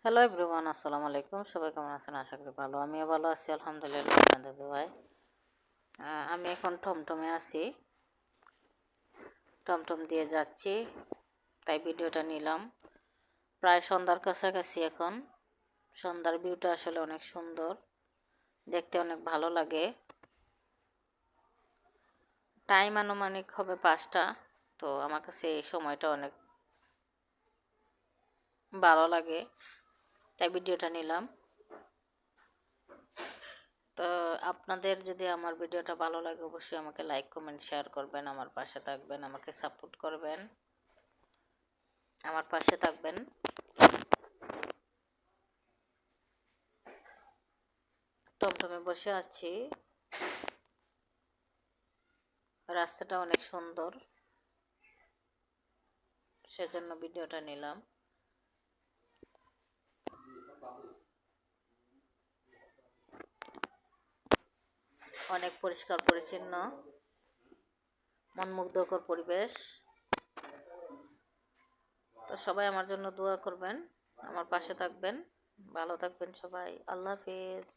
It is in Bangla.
হ্যালো এভরিওয়ান, আসসালামু আলাইকুম। সবাই কেমন আছেন? আশা করি ভালো। আমিও ভালো আছি আলহামদুলিল্লাহ, আপনাদের দোয়ায়। আমি এখন টমটমে আছি, টমটম দিয়ে যাচ্ছি, তাই ভিডিওটা নিলাম। প্রায় সন্ধ্যার কাছাকাছি এখন। সন্ধ্যার ভিউটা আসলে অনেক সুন্দর, দেখতে অনেক ভালো লাগে। টাইম আনুমানিক হবে 5টা। তো আমার কাছে এই সময়টা অনেক ভালো লাগে, তাই ভিডিওটা নিলাম। তো আপনাদের যদি আমার ভিডিওটা ভালো লাগে অবশ্যই আমাকে লাইক কমেন্ট শেয়ার করবেন, আমার পাশে থাকবেন, আমাকে সাপোর্ট করবেন, আমার পাশে থাকবেন। টমটমে বসে আছি, রাস্তাটা অনেক সুন্দর, সেজন্য ভিডিওটা নিলাম। অনেক পরিষ্কার পরিচ্ছন্ন, মনমুগ্ধকর পরিবেশ। তো সবাই আমার জন্য দোয়া করবেন, আমার পাশে থাকবেন, ভালো থাকবেন সবাই। আল্লাহ হাফিজ।